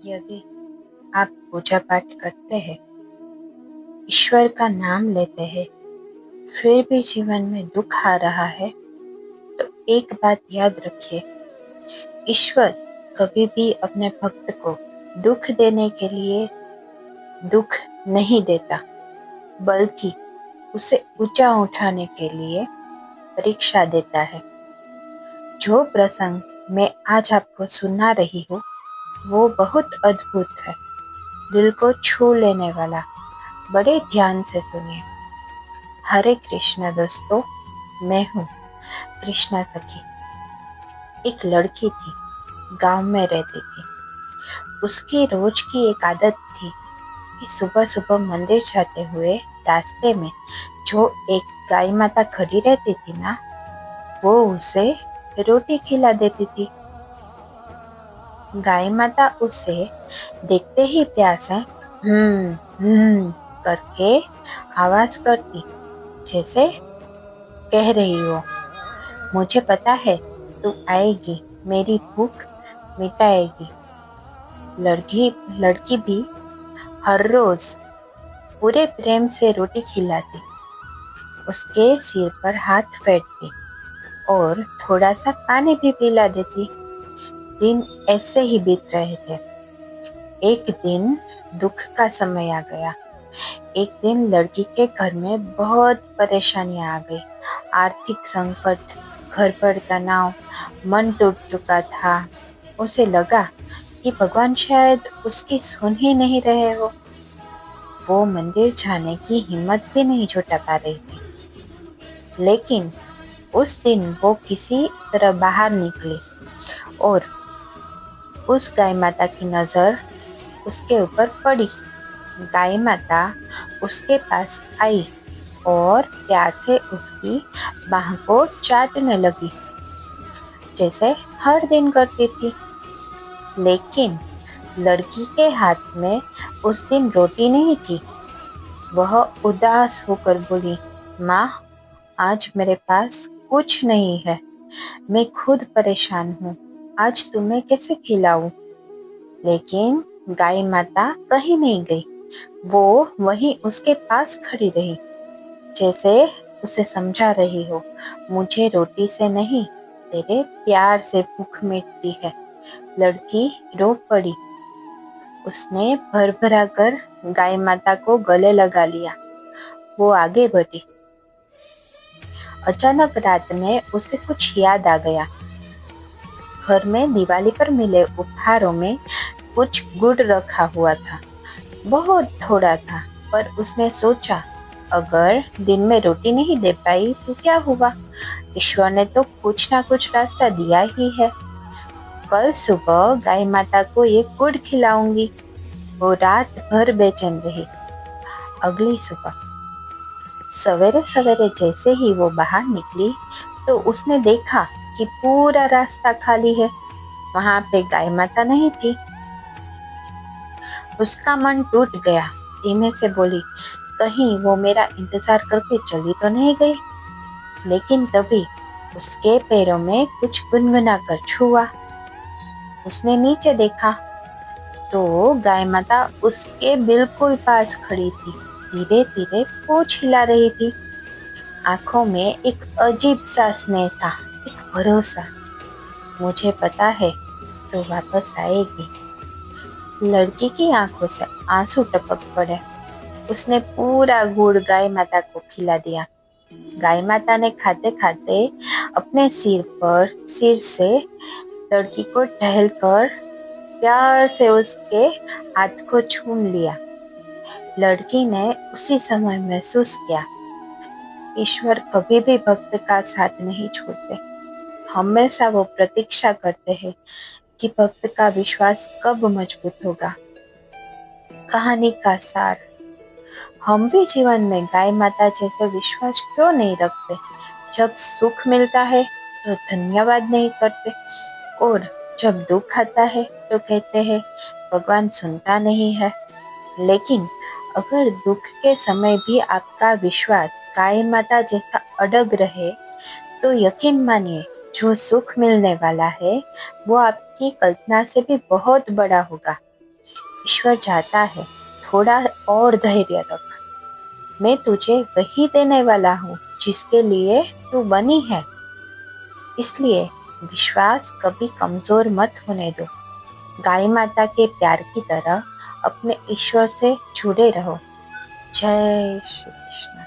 यदि आप पूजा पाठ करते हैं, ईश्वर का नाम लेते हैं, फिर भी जीवन में दुख आ रहा है, तो एक बात याद रखिए, ईश्वर कभी भी अपने भक्त को दुख देने के लिए दुख नहीं देता, बल्कि उसे ऊंचा उठाने के लिए परीक्षा देता है। जो प्रसंग मैं आज आपको सुना रही हूँ, वो बहुत अद्भुत है, दिल को छू लेने वाला। बड़े ध्यान से सुनिए। हरे कृष्णा दोस्तों, मैं हूँ कृष्णा सखी। एक लड़की थी, गांव में रहती थी। उसकी रोज की एक आदत थी कि सुबह सुबह मंदिर जाते हुए रास्ते में जो एक गाय माता खड़ी रहती थी ना, वो उसे रोटी खिला देती थी। गाय माता उसे देखते ही प्यार से करके आवाज करती, जैसे कह रही हो, मुझे पता है तू आएगी, मेरी भूख मिटाएगी। लड़की लड़की भी हर रोज पूरे प्रेम से रोटी खिलाती, उसके सिर पर हाथ फेरती और थोड़ा सा पानी भी पिला देती। दिन ऐसे ही बीत रहे थे। एक दिन दुख का समय आ गया। एक दिन लड़की के घर में बहुत परेशानियां आ गई। आर्थिक संकट, घर पर तनाव, मन टूट चुका था। उसे लगा कि भगवान शायद उसकी सुन ही नहीं रहे हो। वो मंदिर जाने की हिम्मत भी नहीं जुटा पा रही थी। लेकिन उस दिन वो किसी तरह बाहर निकली और उस गाय माता की नजर उसके ऊपर पड़ी। गाय माता उसके पास आई और प्यार से उसकी बाह को चाटने लगी, जैसे हर दिन करती थी। लेकिन लड़की के हाथ में उस दिन रोटी नहीं थी। वह उदास होकर बोली, माँ, आज मेरे पास कुछ नहीं है, मैं खुद परेशान हूँ, आज तुम्हें कैसे खिलाऊं? लेकिन गाय माता कहीं नहीं गई। वो वहीं उसके पास खड़ी रही, जैसे उसे समझा रही हो, मुझे रोटी से नहीं, तेरे प्यार से भूख मिटती है। लड़की रो पड़ी। उसने भर भरा कर गाय माता को गले लगा लिया। वो आगे बढ़ी। अचानक रात में उसे कुछ याद आ गया। घर में दिवाली पर मिले उपहारों में कुछ गुड़ रखा हुआ था। बहुत थोड़ा था, पर उसने सोचा, अगर दिन में रोटी नहीं दे पाई तो क्या हुआ? ईश्वर ने तो कुछ ना कुछ रास्ता दिया ही है। कल सुबह गाय माता को एक गुड़ खिलाऊंगी। वो रात भर बेचैन रही। अगली सुबह सवेरे सवेरे जैसे ही वो बाहर निकली, तो उसने देखा कि पूरा रास्ता खाली है। वहां पे गाय माता नहीं थी। उसका मन टूट गया। धीमे से बोली, कहीं वो मेरा इंतजार करके चली तो नहीं गई? लेकिन तभी उसके पैरों में कुछ गुनगुना कर छुआ। उसने नीचे देखा तो गाय माता उसके बिल्कुल पास खड़ी थी। धीरे धीरे पूंछ हिला रही थी। आंखों में एक अजीब सा स्नेह था, एक भरोसा। मुझे पता है तो वापस आएगी। लड़की की आंखों से आंसू टपक पड़े। उसने पूरा गुड़ गाय माता को खिला दिया। गाय माता ने खाते खाते अपने सिर से लड़की को टहल कर प्यार से उसके हाथ को छूम लिया। लड़की ने उसी समय महसूस किया, ईश्वर कभी भी भक्त का साथ नहीं छोड़ते। हमेशा वो प्रतीक्षा करते हैं कि भक्त का विश्वास कब मजबूत होगा। कहानी का सार, हम भी जीवन में गाय माता जैसे विश्वास क्यों नहीं रखते? जब सुख मिलता है तो धन्यवाद नहीं करते, और जब दुख आता है तो कहते हैं भगवान सुनता नहीं है। लेकिन अगर दुख के समय भी आपका विश्वास गाय माता जैसा अड़ग रहे, तो यकीन मानिए, जो सुख मिलने वाला है वो आपकी कल्पना से भी बहुत बड़ा होगा। ईश्वर चाहता है थोड़ा और धैर्य रख। मैं तुझे वही देने वाला हूँ जिसके लिए तू बनी है। इसलिए विश्वास कभी कमजोर मत होने दो। गाय माता के प्यार की तरह अपने ईश्वर से जुड़े रहो। जय श्री कृष्ण।